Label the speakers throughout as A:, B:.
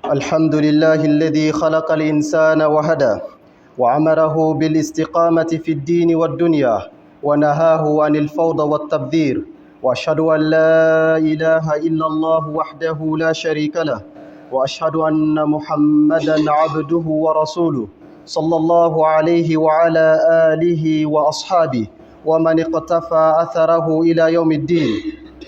A: الحمد لله الذي خلق الإنسان وهدى وأمره بالاستقامة في الدين والدنيا ونهاه عن الفوضى والتبذير وأشهد أن لا إله إلا الله وحده لا شريك له وأشهد أن محمدا عبده ورسوله صلى الله عليه وعلى آله وأصحابه ومن اقتفى أثره إلى يوم الدين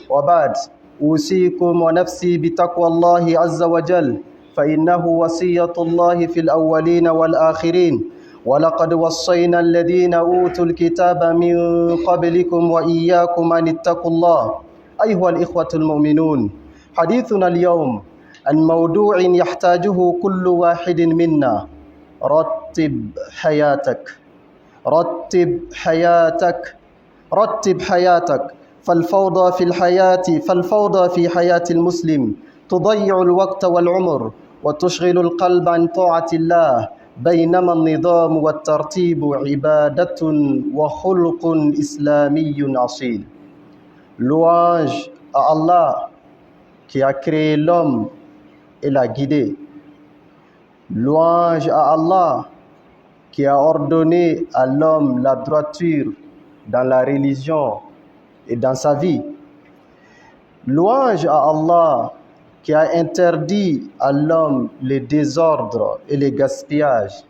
A: وبعد أوصيكم ونفسي بتقوى الله عز وجل فإنه وصية الله في الأولين والآخرين ولقد وصينا الذين أوتوا الكتاب من قبلكم وإياكم أن اتقوا الله أيها الإخوة المؤمنون حديثنا اليوم عن موضوع يحتاجه كل واحد منا رتب حياتك رتب حياتك رتب حياتك فالفوضى في حياة المسلم تضيع الوقت والعمر وتشغل القلب عن طاعة الله بينما النظام والترتيب عبادة وخلق إسلامي أصيل. Louange à Allah qui a créé l'homme et l'a guidé. Louange à Allah qui a ordonné à l'homme la droiture dans la religion et dans sa vie. Louange à Allah qui a interdit à l'homme les désordres et les gaspillages.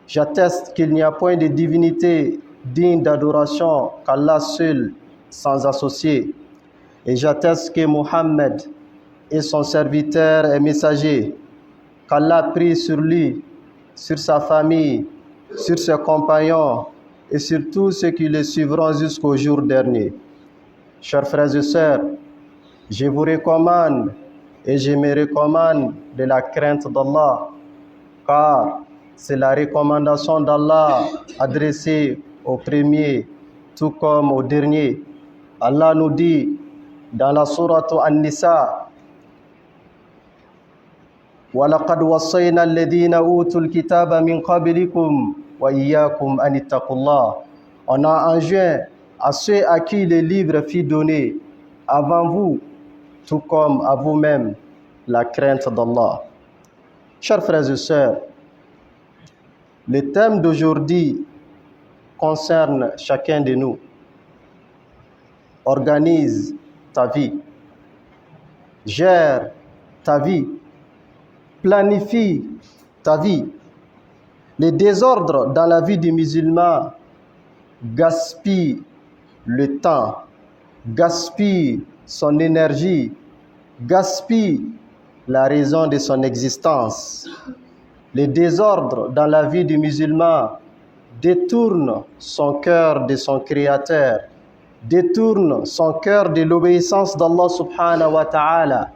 A: J'atteste qu'il n'y a point de divinité digne d'adoration qu'Allah seul sans associé. Et j'atteste que Mohammed est son serviteur et messager, qu'Allah prie sur lui, sur sa famille, sur ses compagnons et sur tous ceux qui le suivront jusqu'au jour dernier. Chers frères et sœurs, je vous recommande et je me recommande de la crainte d'Allah, car c'est la recommandation d'Allah adressée au premier tout comme au dernier. Allah nous dit dans la sourate An-Nisa: وَلَقَدْ وَصَّيْنَا الَّذِينَ أُوتُوا الْكِتَابَ مِنْ قَبْلِكُمْ وَإِيَّاكُمْ أَنِ اتَّقُوا اللَّهَ. On a enjoint à ceux à qui le livre fut donné avant vous, tout comme à vous-même, la crainte d'Allah. Chers frères et sœurs, le thème d'aujourd'hui concerne chacun de nous. Organise ta vie, gère ta vie, planifie ta vie. Les désordres dans la vie du musulman gaspillent le temps, gaspillent son énergie, gaspillent la raison de son existence. Les désordres dans la vie du musulman détournent son cœur de son Créateur, détournent son cœur de l'obéissance d'Allah subhanahu wa ta'ala.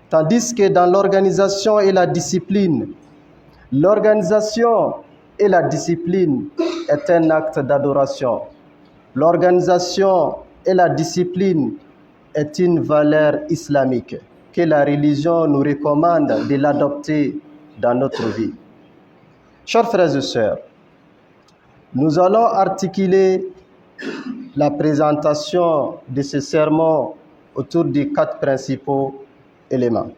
A: Tandis que dans l'organisation et la discipline est un acte d'adoration. L'organisation et la discipline est une valeur islamique que la religion nous recommande de l'adopter dans notre vie. Chers frères et sœurs, nous allons articuler la présentation de ce sermon autour de 4 principaux éléments.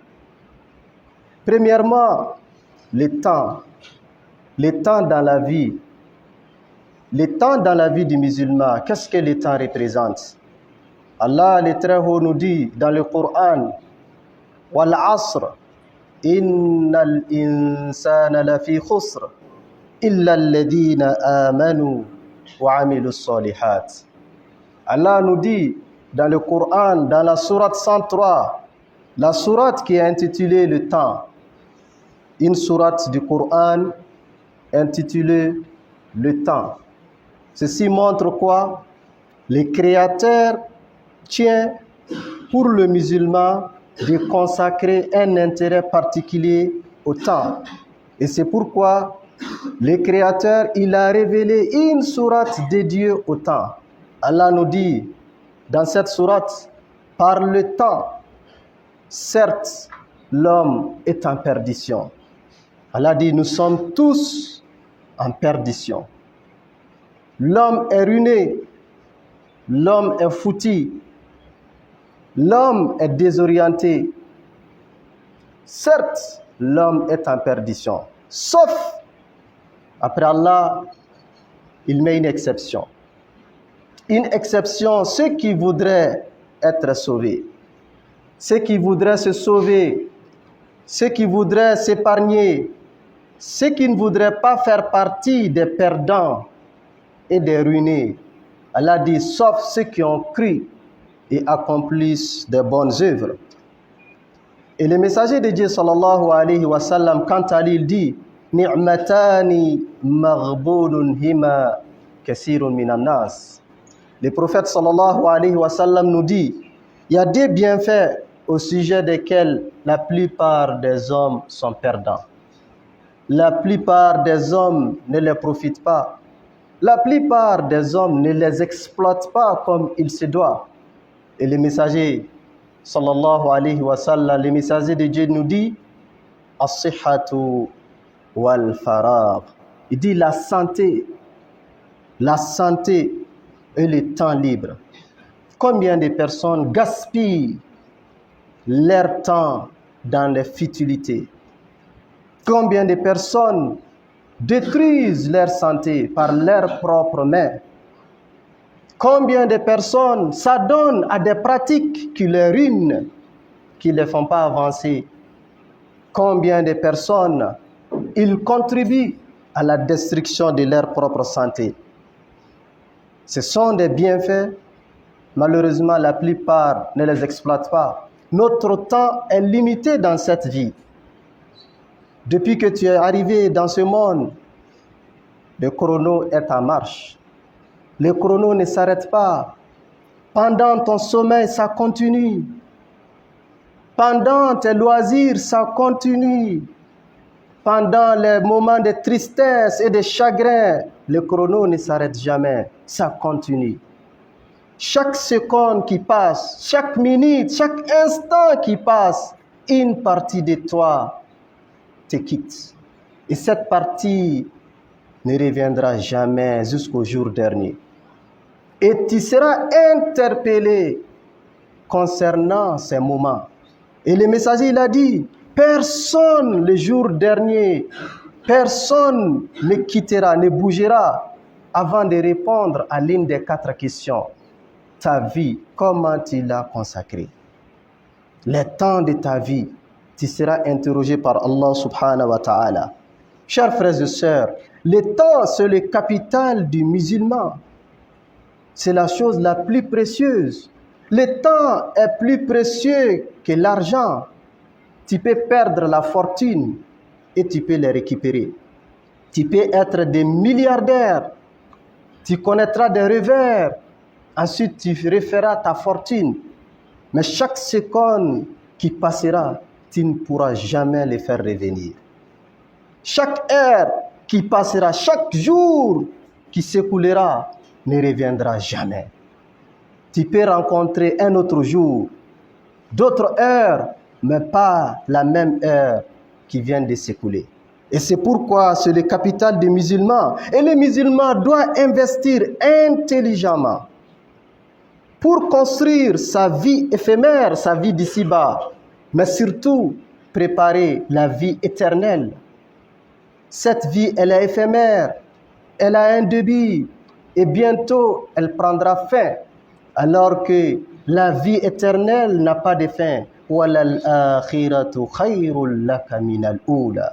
A: Premièrement, le temps dans la vie. Le temps dans la vie du musulman, qu'est-ce que le temps représente? Allah le Très-Haut nous dit dans le Coran: Wal asr, innal insana lafi khusr, illa alladhina amanu wa amilus salihat. Allah nous dit dans le Coran, dans la sourate 103, la sourate qui est intitulée le temps, une sourate du Coran intitulée le temps. Ceci montre quoi? Le Créateur tient pour le musulman de consacrer un intérêt particulier au temps. Et c'est pourquoi le Créateur, il a révélé une sourate dédiée au temps. Allah nous dit dans cette sourate: par le temps, certes, l'homme est en perdition. Allah dit: nous sommes tous en perdition. L'homme est ruiné, l'homme est foutu, l'homme est désorienté. Certes, l'homme est en perdition. Sauf, après Allah, il met une exception. Une exception, ceux qui voudraient être sauvés, ceux qui voudraient se sauver, ceux qui voudraient s'épargner, ceux qui ne voudraient pas faire partie des perdants et des ruinés. Allah dit, sauf ceux qui ont cru et accomplissent de bonnes œuvres. Et le messager de Dieu, sallallahu alayhi wa sallam, quant à lui, il dit, Ni'matani maghbunun hima kathirun minan nas. Le prophète, sallallahu alayhi wa sallam, nous dit, il y a des bienfaits au sujet desquels la plupart des hommes sont perdants. La plupart des hommes ne les profitent pas. La plupart des hommes ne les exploitent pas comme il se doit. Et le messager, sallallahu alayhi wa sallam, le messager de Dieu nous dit, as-sihhatu wal faragh. Il dit la santé et le temps libre. Combien de personnes gaspillent leur temps dans les futilités? Combien de personnes détruisent leur santé par leurs propres mains? Combien de personnes s'adonnent à des pratiques qui les ruinent, qui ne les font pas avancer? Combien de personnes ils contribuent à la destruction de leur propre santé? Ce sont des bienfaits. Malheureusement, la plupart ne les exploitent pas. Notre temps est limité dans cette vie. Depuis que tu es arrivé dans ce monde, le chrono est en marche. Le chrono ne s'arrête pas. Pendant ton sommeil, ça continue. Pendant tes loisirs, ça continue. Pendant les moments de tristesse et de chagrin, le chrono ne s'arrête jamais. Ça continue. Chaque seconde qui passe, chaque minute, chaque instant qui passe, une partie de toi te quitte. Et cette partie ne reviendra jamais jusqu'au jour dernier. Et tu seras interpellé concernant ces moments. Et le messager, il a dit, personne le jour dernier, personne ne quittera, ne bougera avant de répondre à l'une des 4 questions. Ta vie, comment tu l'as consacrée? Le temps de ta vie, tu seras interrogé par Allah subhanahu wa ta'ala. Chers frères et sœurs, le temps, c'est le capital du musulman. C'est la chose la plus précieuse. Le temps est plus précieux que l'argent. Tu peux perdre la fortune et tu peux les récupérer. Tu peux être des milliardaires. Tu connaîtras des revers. Ensuite, tu referas ta fortune. Mais chaque seconde qui passera, tu ne pourras jamais les faire revenir. Chaque heure qui passera, chaque jour qui s'écoulera, ne reviendra jamais. Tu peux rencontrer un autre jour, d'autres heures, mais pas la même heure qui vient de s'écouler. Et c'est pourquoi c'est le capital des musulmans. Et le musulman doit investir intelligemment pour construire sa vie éphémère, sa vie d'ici-bas, mais surtout préparer la vie éternelle. Cette vie, elle est éphémère, elle a un début, et bientôt elle prendra fin, alors que la vie éternelle n'a pas de fin. وَلَلْآخِرَةُ خَيْرٌ لَكَ مِنَ الْأُولَى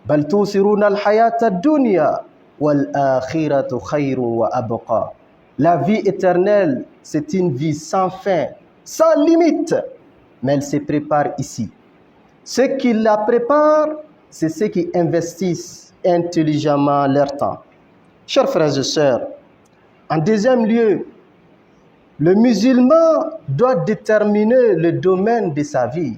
A: بَلْ تُؤْثِرُونَ الْحَيَاةَ الدُّنْيَا وَالْآخِرَةُ خَيْرٌ وَأَبْقَى. La vie éternelle, c'est une vie sans fin, sans limite, mais elle se prépare ici. Ceux qui la préparent, c'est ceux qui investissent intelligemment leur temps. Chers frères et sœurs, en deuxième lieu, le musulman doit déterminer le domaine de sa vie.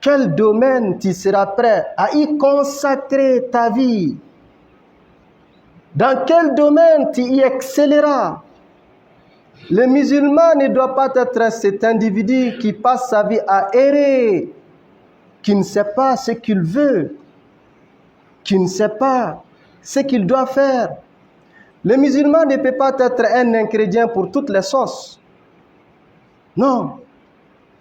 A: Quel domaine tu seras prêt à y consacrer ta vie? Dans quel domaine tu y excelleras? Le musulman ne doit pas être cet individu qui passe sa vie à errer, qui ne sait pas ce qu'il veut, qui ne sait pas ce qu'il doit faire. Le musulman ne peut pas être un ingrédient pour toutes les sauces. Non,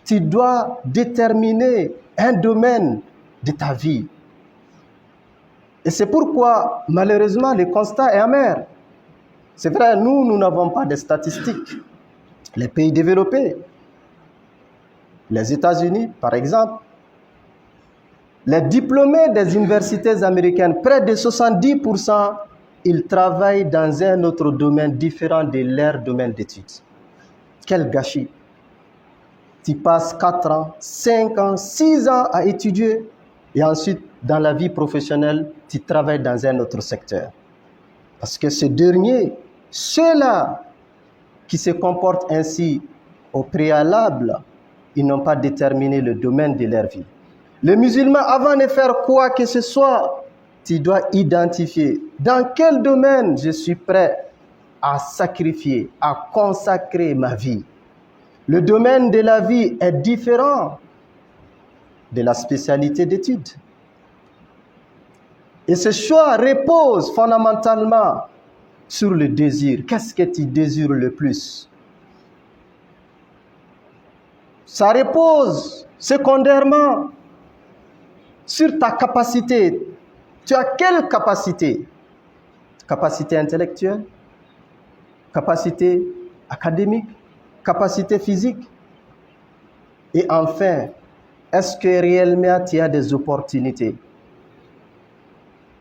A: tu dois déterminer un domaine de ta vie. Et c'est pourquoi, malheureusement, le constat est amer. C'est vrai, nous n'avons pas de statistiques. Les pays développés, les États-Unis, par exemple, les diplômés des universités américaines, près de 70%, ils travaillent dans un autre domaine différent de leur domaine d'études. Quel gâchis! Tu passes 4 ans, 5 ans, 6 ans à étudier et ensuite, dans la vie professionnelle, tu travailles dans un autre secteur. Parce que ces derniers, ceux-là qui se comportent ainsi au préalable, ils n'ont pas déterminé le domaine de leur vie. Les musulmans, avant de faire quoi que ce soit, tu dois identifier dans quel domaine je suis prêt à sacrifier, à consacrer ma vie. Le domaine de la vie est différent de la spécialité d'études. Et ce choix repose fondamentalement sur le désir. Qu'est-ce que tu désires le plus? Ça repose secondairement sur ta capacité. Tu as quelle capacité? Capacité intellectuelle, capacité académique, capacité physique. Et enfin, est-ce que réellement tu as des opportunités?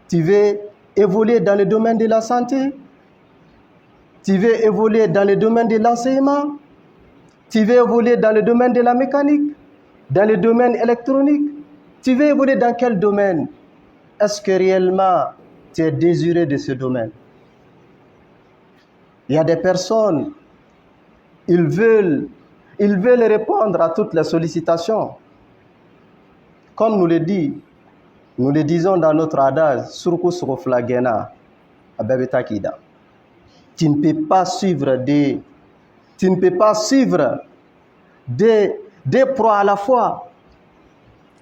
A: Tu veux évoluer dans le domaine de la santé? Tu veux évoluer dans le domaine de l'enseignement? Tu veux évoluer dans le domaine de la mécanique? Dans le domaine électronique? Tu veux évoluer dans quel domaine? Est-ce que réellement tu es désiré de ce domaine? Il y a des personnes, ils veulent répondre à toutes les sollicitations. Comme nous le disons dans notre adage, surku suruflagena, abebetakida. Tu ne peux pas suivre des proies à la fois.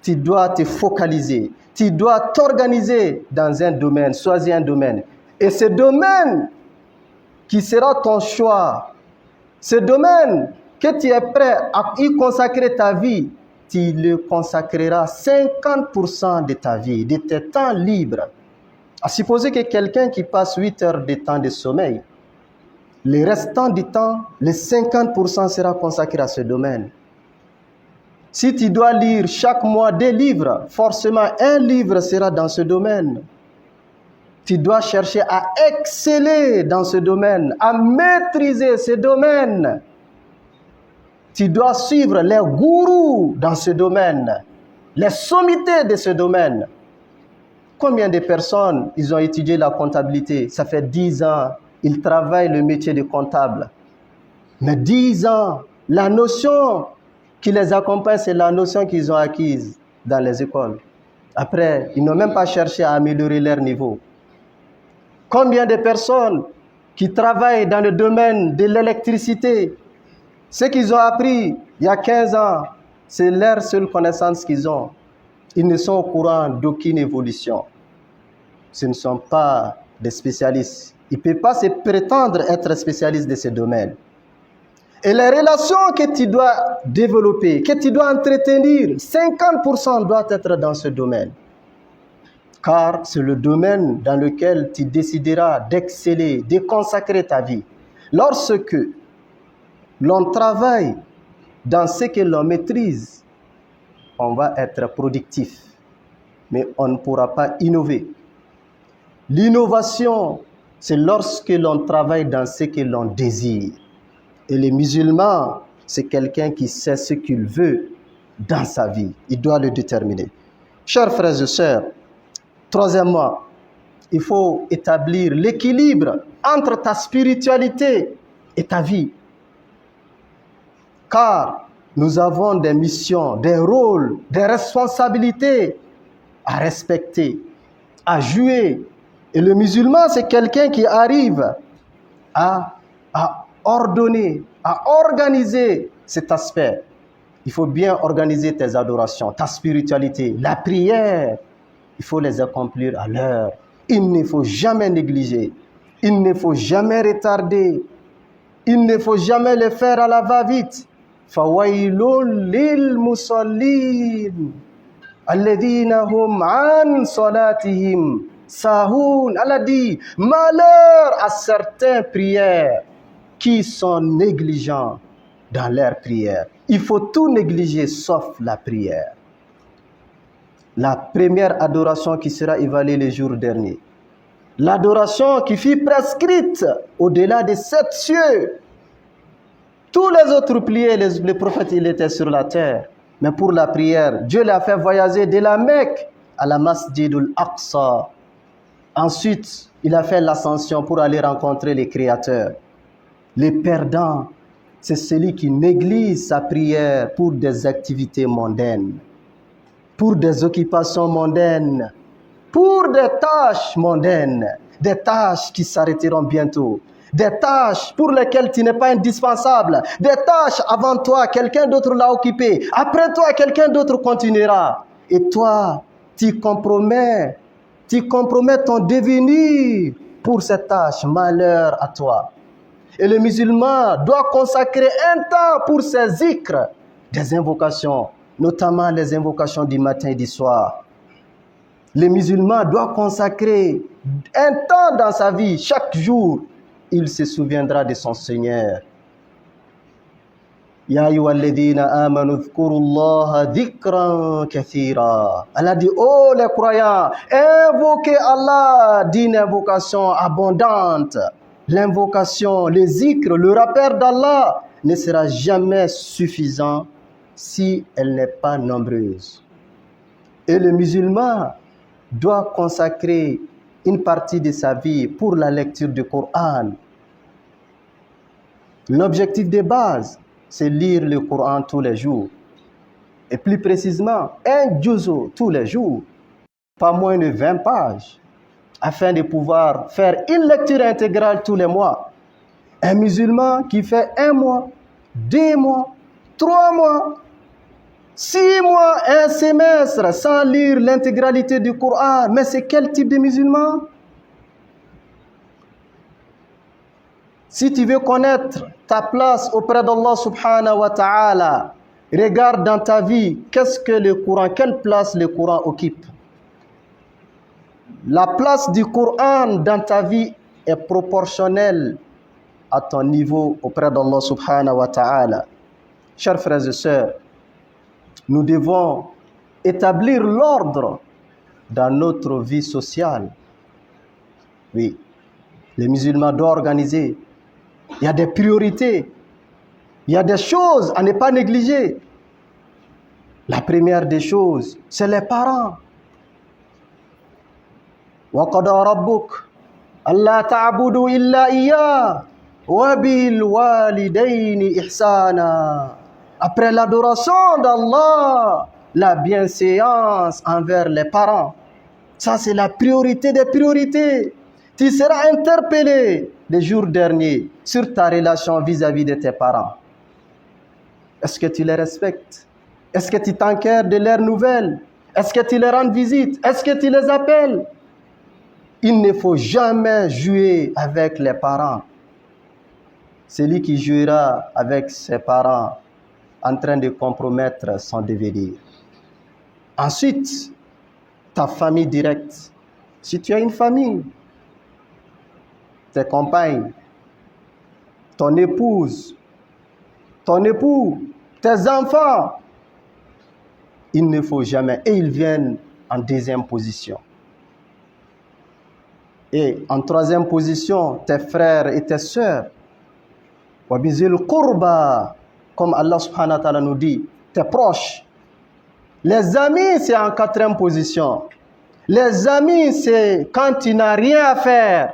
A: Tu dois te focaliser. Tu dois t'organiser dans un domaine, choisir un domaine. Et ce domaine qui sera ton choix, ce domaine que tu es prêt à y consacrer ta vie, tu le consacreras 50% de ta vie, de tes temps libres. À supposer que quelqu'un qui passe 8 heures de temps de sommeil, le restant du temps, les 50% sera consacré à ce domaine. Si tu dois lire chaque mois 2 livres, forcément un livre sera dans ce domaine. Tu dois chercher à exceller dans ce domaine, à maîtriser ce domaine. Tu dois suivre les gourous dans ce domaine, les sommités de ce domaine. Combien de personnes, ils ont étudié la comptabilité? Ça fait 10 ans, ils travaillent le métier de comptable. Mais 10 ans, la notion qui les accompagne, c'est la notion qu'ils ont acquise dans les écoles. Après, ils n'ont même pas cherché à améliorer leur niveau. Combien de personnes qui travaillent dans le domaine de l'électricité, ce qu'ils ont appris il y a 15 ans, c'est leur seule connaissance qu'ils ont. Ils ne sont au courant d'aucune évolution. Ce ne sont pas des spécialistes. Ils ne peuvent pas se prétendre être spécialistes de ce domaine. Et les relations que tu dois développer, que tu dois entretenir, 50% doivent être dans ce domaine. Car c'est le domaine dans lequel tu décideras d'exceller, de consacrer ta vie. Lorsque l'on travaille dans ce que l'on maîtrise, on va être productif, mais on ne pourra pas innover. L'innovation, c'est lorsque l'on travaille dans ce que l'on désire. Et les musulmans, c'est quelqu'un qui sait ce qu'il veut dans sa vie. Il doit le déterminer. Chers frères et sœurs, troisièmement, il faut établir l'équilibre entre ta spiritualité et ta vie. Car nous avons des missions, des rôles, des responsabilités à respecter, à jouer. Et le musulman, c'est quelqu'un qui arrive à ordonner, à organiser cet aspect. Il faut bien organiser tes adorations, ta spiritualité, la prière. Il faut les accomplir à l'heure. Il ne faut jamais négliger. Il ne faut jamais retarder. Il ne faut jamais le faire à la va-vite. Fawailul lil musallin. Alladhina hum an salatihim sahun. Allah dit, malheur à certaines prières qui sont négligents dans leurs prières. Il faut tout négliger sauf la prière. La première adoration qui sera évaluée les jours derniers. L'adoration qui fut prescrite au-delà des 7 cieux. Tous les autres prières, les prophètes, ils étaient sur la terre. Mais pour la prière, Dieu l'a fait voyager de la Mecque à la Masjidul Aqsa. Ensuite, il a fait l'ascension pour aller rencontrer les créateurs. Les perdants, c'est celui qui néglige sa prière pour des activités mondaines, pour des occupations mondaines, pour des tâches mondaines, des tâches qui s'arrêteront bientôt, des tâches pour lesquelles tu n'es pas indispensable, des tâches avant toi, quelqu'un d'autre l'a occupé, après toi, quelqu'un d'autre continuera. Et toi, tu compromets ton devenir pour cette tâche, malheur à toi. Et le musulman doit consacrer un temps pour ses zikrs, des invocations, notamment les invocations du matin et du soir. Le musulman doit consacrer un temps dans sa vie, chaque jour, il se souviendra de son Seigneur. Ya ayyuhalladhina amanu dhkurullaha dhikran kathira. Allah dit, oh les croyants, invoquez Allah d'une invocation abondante. L'invocation, le zikr, le rappel d'Allah ne sera jamais suffisant si elle n'est pas nombreuse. Et le musulman doit consacrer une partie de sa vie pour la lecture du Coran. L'objectif de base, c'est lire le Coran tous les jours. Et plus précisément, un juzu tous les jours, pas moins de 20 pages, afin de pouvoir faire une lecture intégrale tous les mois. Un musulman qui fait 1 mois, 2 mois, 3 mois, 6 mois, un semestre sans lire l'intégralité du Coran. Mais c'est quel type de musulman? Si tu veux connaître ta place auprès d'Allah subhanahu wa ta'ala, regarde dans ta vie, qu'est-ce que le Coran, quelle place le Coran occupe. La place du Coran dans ta vie est proportionnelle à ton niveau auprès d'Allah subhanahu wa ta'ala. Chers frères et sœurs, nous devons établir l'ordre dans notre vie sociale. Oui, les musulmans doivent organiser. Il y a des priorités. Il y a des choses à ne pas négliger. La première des choses, c'est les parents. وَقَضَى رَبُّكَ أَلَّا تَعْبُدُوا إِلَّا إِيَّاهُ وَبِالْوَالِدَيْنِ إِحْسَانًا. Après l'adoration d'Allah, la bienséance envers les parents. Ça, c'est la priorité des priorités. Tu seras interpellé les jours derniers sur ta relation vis-à-vis de tes parents. Est-ce que tu les respectes? Est-ce que tu t'enquêtes de leurs nouvelles? Est-ce que tu les rends visite? Est-ce que tu les appelles? Il ne faut jamais jouer avec les parents. Celui qui jouera avec ses parents en train de compromettre son devenir. Ensuite, ta famille directe. Si tu as une famille, tes compagnes, ton épouse, ton époux, tes enfants, il ne faut jamais, et ils viennent en deuxième position. Et en troisième position, tes frères et tes sœurs. Wabizil qurba, comme Allah subhanahu wa ta'ala nous dit, tes proches. Les amis, c'est en quatrième position. Les amis, c'est quand tu n'as rien à faire.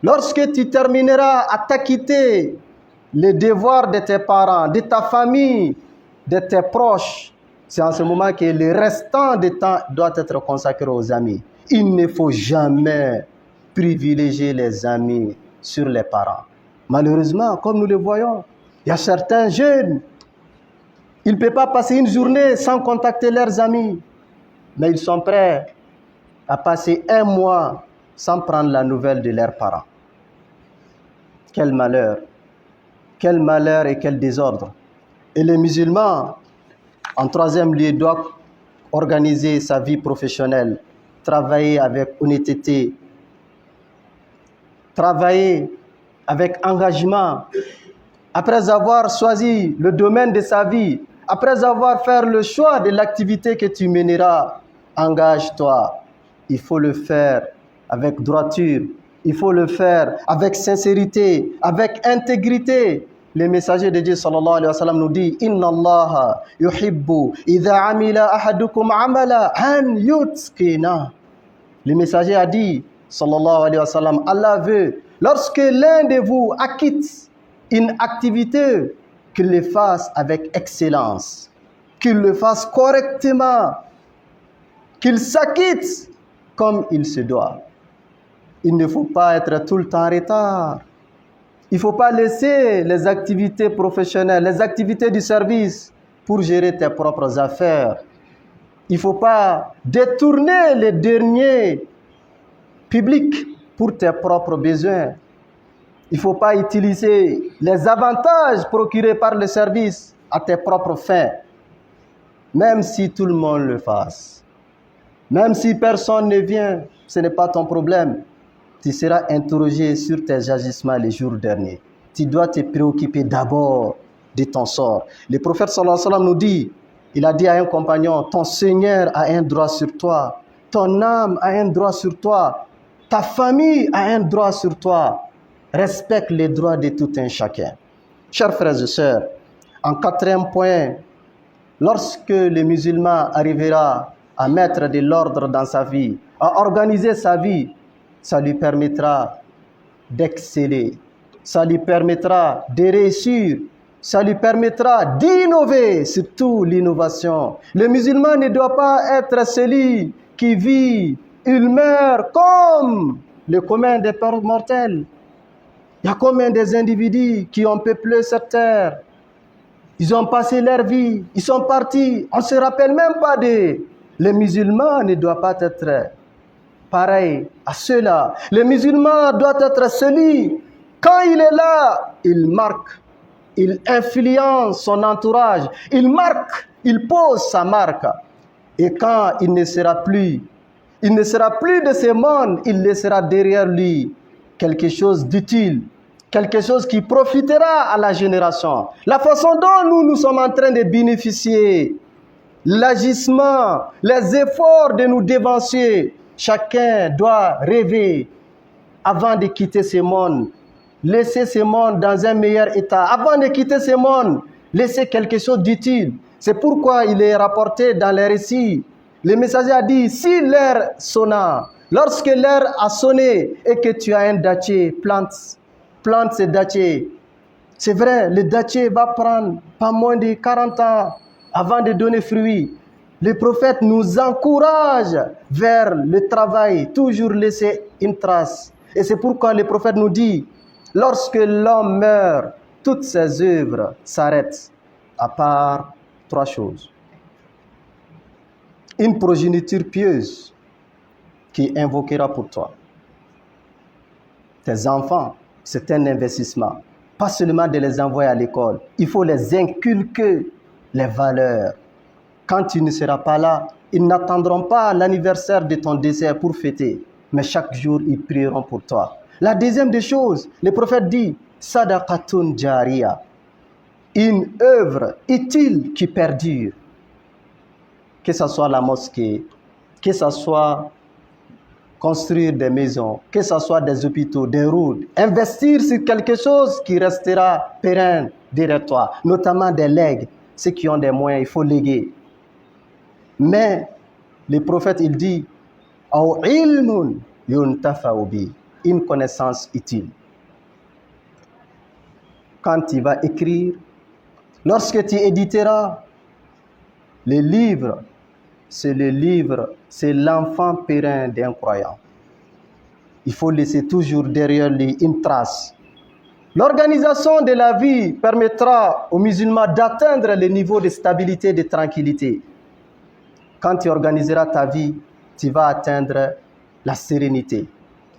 A: Lorsque tu termineras à t'acquitter les devoirs de tes parents, de ta famille, de tes proches, c'est en ce moment que le restant du temps doit être consacré aux amis. Il ne faut jamais privilégier les amis sur les parents. Malheureusement, comme nous le voyons, il y a certains jeunes, ils ne peuvent pas passer une journée sans contacter leurs amis, mais ils sont prêts à passer 1 mois sans prendre la nouvelle de leurs parents. Quel malheur et quel désordre. Et les musulmans, en troisième lieu, doivent organiser sa vie professionnelle, travailler avec honnêteté, travailler avec engagement. Après avoir choisi le domaine de sa vie, après avoir fait le choix de l'activité que tu mèneras, engage-toi. Il faut le faire avec droiture. Il faut le faire avec sincérité, avec intégrité. Le messager de Dieu sallallahu alayhi wa sallam nous dit Inna Allah yuhibbu idha amila ahadukum amala an yutqina. Le messager a dit sallallahu alayhi wa sallam, Allah veut lorsque l'un de vous acquitte une activité, qu'il le fasse avec excellence, qu'il le fasse correctement, qu'il s'acquitte comme il se doit. Il ne faut pas être tout le temps en retard. Il ne faut pas laisser les activités professionnelles, les activités du service pour gérer tes propres affaires. Il ne faut pas détourner les derniers publics pour tes propres besoins. Il ne faut pas utiliser les avantages procurés par le service à tes propres fins, même si tout le monde le fasse. Même si personne ne vient, ce n'est pas ton problème. Tu seras interrogé sur tes agissements les jours derniers. Tu dois te préoccuper d'abord de ton sort. Le prophète sallallahu alayhi wa sallam nous dit, il a dit à un compagnon, ton Seigneur a un droit sur toi, ton âme a un droit sur toi, ta famille a un droit sur toi. Respecte les droits de tout un chacun. Chers frères et sœurs, en quatrième point, lorsque le musulman arrivera à mettre de l'ordre dans sa vie, à organiser sa vie, ça lui permettra d'exceller, ça lui permettra de réussir, ça lui permettra d'innover, surtout l'innovation. Le musulman ne doit pas être celui qui vit, il meurt comme le commun des mortels. Il y a combien des individus qui ont peuplé cette terre? Ils ont passé leur vie, ils sont partis, on ne se rappelle même pas d'eux. Le musulman ne doit pas être pareil à ceux-là. Le musulman doit être celui, quand il est là, il marque, il influence son entourage, il marque, il pose sa marque. Et quand il ne sera plus de ce monde, il laissera derrière lui quelque chose d'utile, quelque chose qui profitera à la génération. La façon dont nous sommes en train de bénéficier, l'agissement, les efforts de nous dévancer, chacun doit rêver avant de quitter ce monde, laisser ce monde dans un meilleur état. Avant de quitter ce monde, laisser quelque chose d'utile. C'est pourquoi il est rapporté dans les récits. Le messager a dit, si l'heure sonna, lorsque l'heure a sonné et que tu as un dattier, plante ce dattier. C'est vrai, le dattier va prendre pas moins de 40 ans avant de donner fruit. Le prophète nous encourage vers le travail, toujours laisser une trace. Et c'est pourquoi le prophète nous dit, lorsque l'homme meurt, toutes ses œuvres s'arrêtent, à part 3 choses. Une progéniture pieuse qui invoquera pour toi. Tes enfants, c'est un investissement. Pas seulement de les envoyer à l'école. Il faut les inculquer les valeurs. Quand tu ne seras pas là, ils n'attendront pas l'anniversaire de ton décès pour fêter. Mais chaque jour, ils prieront pour toi. La deuxième des choses, le prophète dit, Sadaqatun Jariya. Une œuvre utile qui perdure. Que ce soit la mosquée, que ce soit construire des maisons, que ce soit des hôpitaux, des routes, investir sur quelque chose qui restera pérenne derrière toi, notamment des legs. Ceux qui ont des moyens, il faut léguer. Mais le prophète, il dit, Aw ilmun yuntafa'u bi, une connaissance utile. Quand tu vas écrire, lorsque tu éditeras, le livre, c'est l'enfant périn d'un croyant. Il faut laisser toujours derrière lui une trace. L'organisation de la vie permettra aux musulmans d'atteindre le niveau de stabilité et de tranquillité. Quand tu organiseras ta vie, tu vas atteindre la sérénité,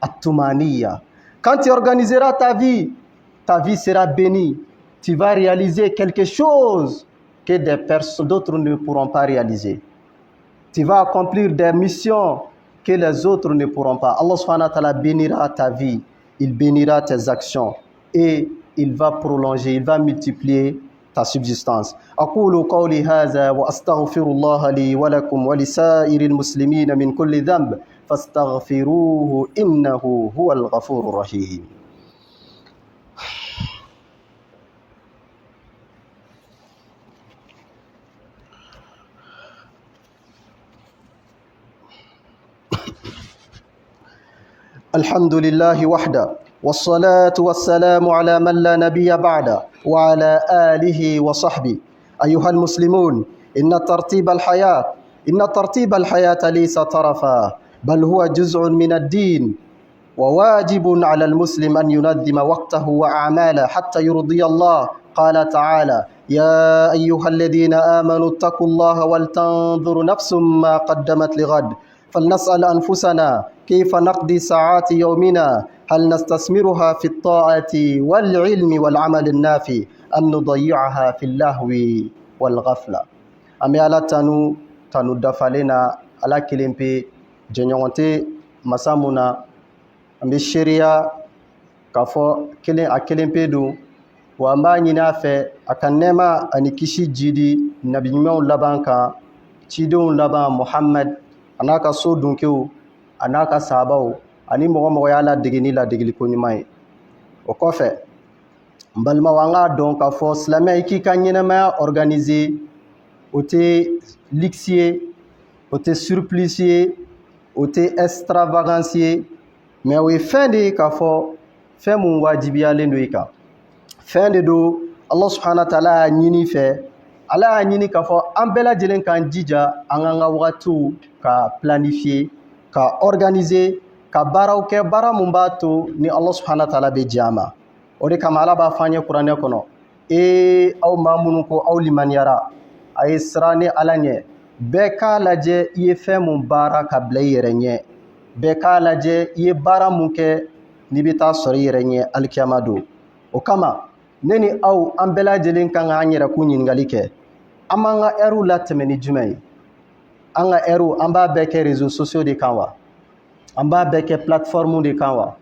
A: at-tumaniya. Quand tu organiseras ta vie sera bénie. Tu vas réaliser quelque chose que d'autres ne pourront pas réaliser. Tu vas accomplir des missions que les autres ne pourront pas. Allah subhanahu wa ta'ala bénira ta vie, il bénira tes actions et il va prolonger, il va multiplier ta subsistance. أقول قولي هذا وأستغفر الله لي ولكم ولسائر المسلمين من كل ذنب فاستغفروه إنه هو الغفور الرحيم. الحمد لله وحده والصلاة والسلام على من لا نبي بعده وعلى آله وصحبه. أيها المسلمون، إن ترتيب الحياة ليس طرفا بل هو جزء من الدين، وواجب على المسلم أن ينظم وقته وأعماله حتى يرضي الله. قال تعالى: يا أيها الذين آمنوا اتقوا الله ولتنظر نفس ما قدمت لغد فلنسأل أنفسنا كيف نقضي ساعات يومنا، هل نستثمرها في الطاعة والعلم والعمل النافع أم نضيعها في اللهو والغفلة. أمي على تانو دفالنا على كلمة جنيونتي مسامونا أمي شريا كفو كلمة دو وأما نافع أكنما أني كشي جدي نبي نيمون لبانكا تشيدون لبان محمد anaka so dunkew anaka sabaw ani mɔgɔ y'a ladege ni ladegeliko ɲuman ye. O kɔfɛ n balimaw an k'a dɔn k'a fɔ silamɛ i k'i ka ɲɛnɛmaya organiser o tɛ luxe ye, o tɛ surplus ye, o tɛ extravagance ye, mais o ye fɛn de ye k'a fɔ fɛn mun wajibiyalen do i kan. Fɛn de do Allah subhanahu wa ta'ala y'a ɲini fɛ, Allah y'a ɲini k'a fɔ an bɛɛ lajɛlen k'an jija an k'an ka wagatiw ka planifier, ka organiser, ka baaraw kɛ baara mun b'a to ni Allah subhanahu wa ta'ala bɛ diɲɛ ma. O de kama Allah b'a fɔ an ye kuranɛ kɔnɔ, aw maa minnu ko aw limaniyara, a ye siran ni Allah ɲɛ, bɛɛ k'a lajɛ i ye fɛn mun baara ka bila i yɛrɛ ɲɛ, bɛɛ k'a lajɛ i ye baara mun kɛ n'i bɛ taa sɔrɔ i yɛrɛ ɲɛ alikiyama don. O kama ne ni aw an bɛɛ lajɛlen kan k'an yɛrɛkun ɲininkali kɛ, an b'an ka heure latɛmɛ ni jumɛn ye? An ka heure an b'a bɛɛ kɛ réseaux sociaux de kan wa? An b'a bɛɛ kɛ plateforme de kan wa?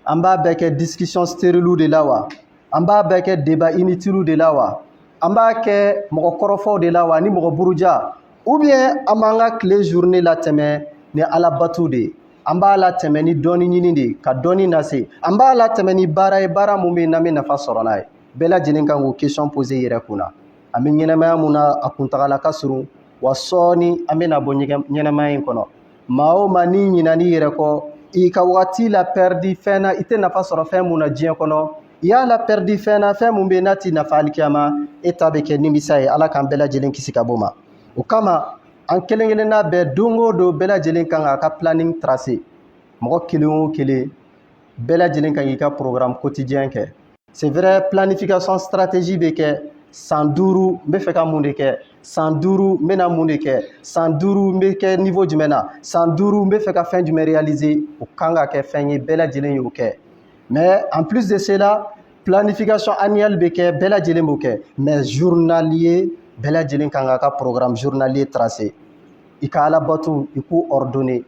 A: An b'a bɛɛ kɛ discussion stérile de la wa? An b'a bɛɛ kɛ débat inutile de la wa? An b'a kɛ mɔgɔ kɔrɔfɔw de la wa ni mɔgɔ buruja? Ou bien an b'an ka tile journée latɛmɛ ni alabato de ye? An b'a latɛmɛ ni dɔɔni ɲini de ka dɔɔni lase? An b'a latɛmɛ ni baara ye, baara mun bɛ yen n'an bɛ nafa sɔrɔ n'a ye? Bɛɛ lajɛlen kan k'o question poser i yɛrɛ kunna. An bɛ ɲɛnɛmaya mun na a kuntagala ka surun, wa sɔɔni an bɛna bɔ ɲɛnɛmaya in kɔnɔ. Maa o maa n'i ɲinɛn'i yɛrɛ kɔ, i ka wagati la perdi fɛn na, i tɛ nafa sɔrɔ fɛn mun na diɲɛ kɔnɔ, i y'a la perdi fɛn na fɛn mun bɛ yen n'a tɛ nafa alikiyama, e ta bɛ kɛ nimisa ye. Ala k'an bɛɛ lajɛlen kisi ka bɔ o ma. O kama an kelen kelenna bɛɛ don o don bɛɛ lajɛlen kan k'a ka planning tracer. Mɔgɔ kelen o kelen bɛɛ lajɛlen kan k'i ka programme quotidien kɛ. C'est vrai, planification stratégie bɛ kɛ. San 5 n bɛ fɛ ka mun de kɛ, san 5 n bɛna mun de kɛ, san 5 n bɛ kɛ niveau jumɛn na, san 5 n bɛ fɛ ka fɛn jumɛn réaliser. O kan ka kɛ fɛn ye bɛɛ lajɛlen y'o kɛ. Mais en plus de cela, planification annuelle bɛ kɛ, bɛɛ lajɛlen b'o kɛ. Mais journalier bɛɛ lajɛlen kan k'a ka programme journalier tracer. I ka alabato i k'o ordonner,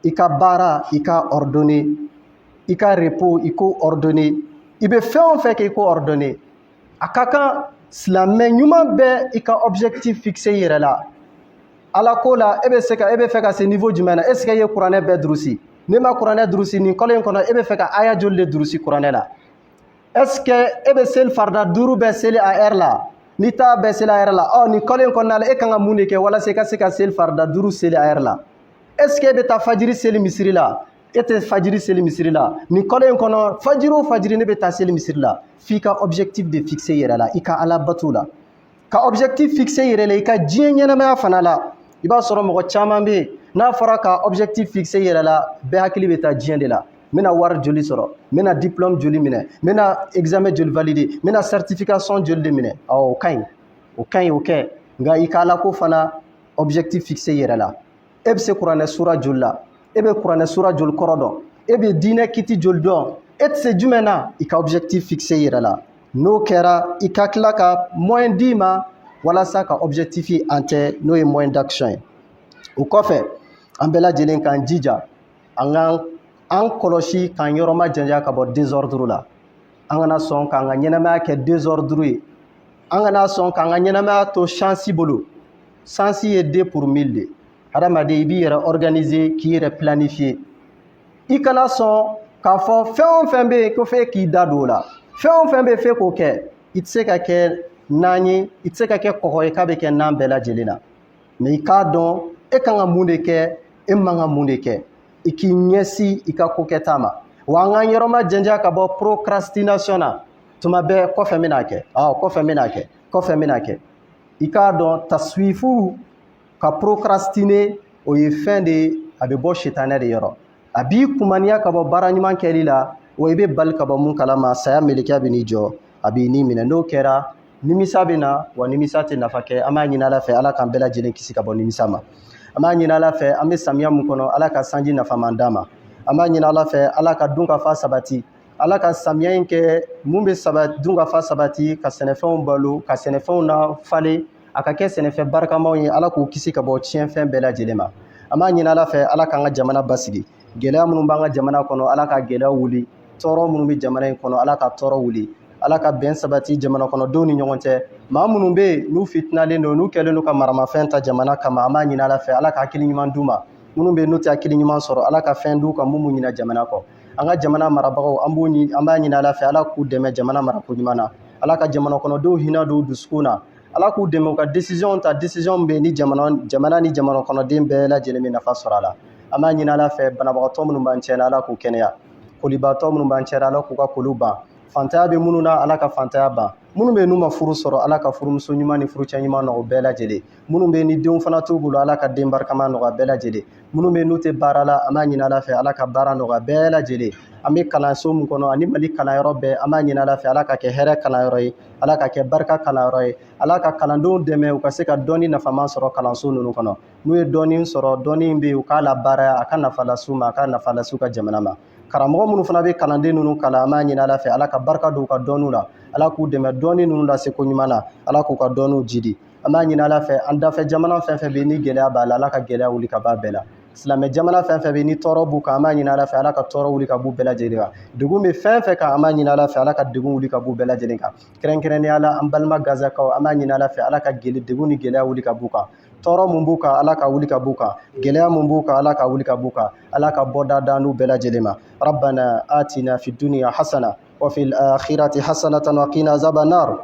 A: i ka baara i ka ordonner, i ka repos i k'o ordonner, i bɛ fɛn o fɛn kɛ i k'o ordonner. A ka kan silamɛ ɲuman bɛɛ i ka objectif fixé i yɛrɛ la. Ala ko la e bɛ fɛ ka se niveau jumɛn na? Est ce que i ye kuranɛ bɛɛ durusi? N'i ma kuranɛ durusi nin kalo in kɔnɔ e bɛ fɛ ka aya joli de durusi kuranɛ la? Est ce que e bɛ seli farida 5 bɛɛ seli a heure la? N'i t'a bɛɛ seli a heure la, nin kalo in kɔnɔna la e kan ka mun de kɛ walasa i ka se ka seli farida 5 seli a heure la? Est ce que e bɛ taa fajiri seli misiri la? E tɛ fajiri seli misiri la. Nin kalo in kɔnɔ fajiri o fajiri ne bɛ taa seli misiri la. F'i ka objectif de fixer i yɛrɛ la, i ka ala bato la. Ka objectif fixer i yɛrɛ la, i ka diɲɛ ɲɛnamaya fana la. I b'a sɔrɔ mɔgɔ caman bɛ yen n'a fɔra ka objectif fixer i yɛrɛ la, bɛɛ hakili bɛ taa diɲɛ de la. N bɛna wari joli sɔrɔ, n bɛna diplôme joli minɛ, n bɛna examen joli valider, n bɛna certification joli de minɛ. O ka ɲi, o ka ɲi o kɛ, nka i ka ala ko fana objectif fixer i yɛrɛ la. E bɛ se kuranɛ sura joli la, e bɛ kuranɛ sura joli kɔrɔ dɔn, e bɛ diinɛ kiti joli dɔn, e tɛ se jumɛn na? I ka objectif fixer i yɛrɛ la. N'o kɛra i ka tila ka moyen d'i ma walasa ka objectif in atteindre, n'o ye moyen d'action ye. o kɔfɛ an bɛɛ lajɛlen k'an jija an kɔlɔsi k'an yɔrɔ ma janya ka bɔ désordre la. An kana sɔn k'an ka ɲɛnamaya kɛ désordre ye. An kana sɔn k'an ka ɲɛnamaya to chance bolo. Chance ye 2 pour 1000 de. Hadamaden i b'i yɛrɛ organiser k'i yɛrɛ planifier. I kana sɔn k'a fɔ fɛn o fɛn bɛ yen ko f'e k'i da don o la. Fɛn o fɛn bɛ yen f'e k'o kɛ. I tɛ se ka kɛ nan ye, i tɛ se ka kɛ kɔgɔ ye k'a bɛ kɛ nan bɛɛ lajɛlen na. Mais i k'a dɔn e kan ka mun de kɛ, e man ka mun de kɛ. I k'i ɲɛsin i ka ko kɛta ma. Wa an k'an yɔrɔ ma janja ka bɔ procrastination na. Tuma bɛɛ kɔfɛ n bɛna kɛ, kɔfɛ n bɛna kɛ, kɔfɛ n bɛna kɛ. I k'a dɔn taswifu ka procrastiner o ye fɛn de ye a bɛ bɔ sitanɛ de yɔrɔ. A b'i kumaniya ka bɔ baara ɲuman kɛli la, wa i bɛ bali ka bɔ mun kalama saya melekiya bɛ n'i jɔ, a b'i ni minɛ. N'o kɛra nimisa bɛ na, wa nimisa tɛ nafa kɛ. An b'a ɲini Ala fɛ Ala k'an bɛɛ lajɛlen kisi ka bɔ nimisa ma. An b'a ɲini Ala fɛ an bɛ samiya mun kɔnɔ Ala ka sanji nafaman d'an ma. An b'a ɲini Ala fɛ Ala ka dunkafa sabati. Ala ka samiya in kɛ mun bɛ dunkafa sabati ka sɛnɛfɛnw balo, ka sɛnɛfɛnw na falen, a ka kɛ sɛnɛfɛn barikamaw ye. Ala k'u kisi ka bɔ tiɲɛfɛn bɛɛ lajɛlen ma. An b'a ɲini Ala fɛ Ala k'an ka jamana basigi. Gɛlɛya minnu b'an ka jamana kɔnɔ Ala ka gɛlɛya wuli. Tɔɔrɔ minnu bɛ jamana in kɔnɔ Ala ka tɔɔrɔ wuli. Ala ka bɛn sabati jamana kɔnɔdenw ni ɲɔgɔn cɛ. Maa minnu bɛ yen n'u fitinalen don, n'u kɛlen don ka maramafɛn ta jamana kama, an b'a ɲini Ala fɛ Ala ka hakili ɲuman d'u ma. Minnu bɛ yen n'u tɛ hakili ɲuman sɔrɔ Ala ka fɛn d'u kan mun b'u ɲinɛ jamana kɔ. An ka jamana marabagaw an b'a ɲini Ala fɛ Ala k'u dɛmɛ jamana marako ɲuman na. Ala ka jamana kɔnɔdenw hinɛ don u dusukun na. Ala k'u dɛmɛ u ka décision ta, décision bɛ ni jamana ni jamana kɔnɔden bɛɛ lajɛlen bɛ nafa sɔrɔ a la. An b'a ɲini Ala fɛ banabagatɔ minnu b'an cɛ la Ala k'u kɛnɛya. Kolibaatɔ minnu b'an cɛ la Ala k'u ka koliw ban. Fantanya bɛ minnu na Ala ka fantanya ban. Minnu bɛ yen n'u ma furu sɔrɔ Ala ka furumuso ɲuman ni furucɛ ɲuman nɔgɔ bɛɛ lajɛlen. Minnu bɛ yen ni denw fana t'u bolo Ala ka den barikama nɔgɔya bɛɛ lajɛlen. Minnu bɛ yen n'u tɛ baara la an b'a ɲini Ala fɛ Ala ka baara nɔgɔya bɛɛ lajɛlen. An bɛ kalanso min kɔnɔ ani Mali kalanyɔrɔ bɛɛ an b'a ɲini Ala fɛ Ala ka kɛ hɛrɛ kalanyɔrɔ ye. Ala ka kɛ barika kalanyɔrɔ ye. Ala ka kalandenw dɛmɛ u ka se ka dɔnni nafaman sɔrɔ kalanso ninnu kɔnɔ. N'u ye dɔnni sɔrɔ, dɔnni in bɛ yen u k'a labaara, a ka nafa las'u ma, a ka nafa las'u ka jamana ma. Karamɔgɔ minnu fana bɛ kalanden ninnu kalan an b'a ɲini Ala fɛ Ala ka barika don u ka dɔnniw la. Ala k'u dɛmɛ dɔnni ninnu lase ko ɲuman na. Ala k'u ka dɔnniw jidi. An b'a ɲini Ala fɛ an dafɛ jamana fɛn fɛn bɛ yen ni gɛlɛya b'a la Ala ka gɛlɛya wuli ka bɔ a bɛɛ la. Silamɛ jamana fɛn fɛn bɛ yen ni tɔɔrɔ b'u kan an b'a ɲini Ala fɛ Ala ka tɔɔrɔ wuli ka b'u bɛɛ lajɛlen kan. Degun bɛ fɛn fɛn kan an b'a ɲini Ala fɛ Ala ka degun wuli ka b'u bɛɛ lajɛlen kan. Kɛrɛnkɛrɛnnenya la an balima Gazakaw an b'a ɲini Ala fɛ Ala ka degun ni gɛlɛya wuli ka b'u kan. Tɔɔrɔ mun b'u kan Ala ka wuli ka b'u kan. Gɛlɛya mun b'u kan Ala ka wuli ka b'u kan. Ala ka bɔda d'an n'u bɛɛ lajɛlen ma. Rabbana atina fid dunya hasana wa fil akhirati hasanatan wa qina azaban nar.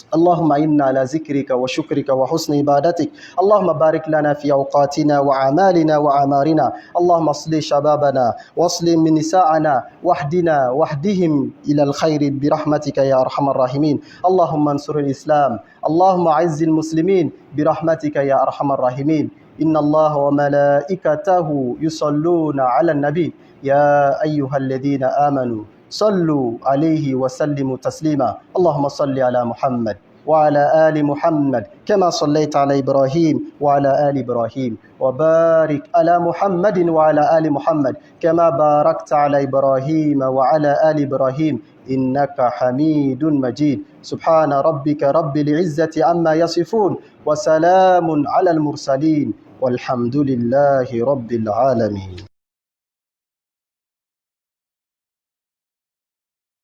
A: اللهم إنا على ذكرك وشكرك وحسن عبادتك. اللهم بارك لنا في أوقاتنا وأعمالنا وأعمارنا. اللهم اصلح شبابنا واصلح من نساءنا واهدهم إلى الخير برحمتك يا أرحم الراحمين. اللهم انصر الإسلام. اللهم أعز المسلمين برحمتك يا أرحم الراحمين. إن الله وملائكته يصلون على النبي يا أيها الذين آمنوا صلوا عليه وسلموا تسليما. اللهم صل على محمد وعلى آل محمد كما صليت على إبراهيم وعلى آل إبراهيم وبارك على محمد وعلى آل محمد كما باركت على إبراهيم وعلى آل إبراهيم إنك حميد مجيد. سبحان ربك رب العزة عما يصفون وسلام على المرسلين والحمد لله رب العالمين.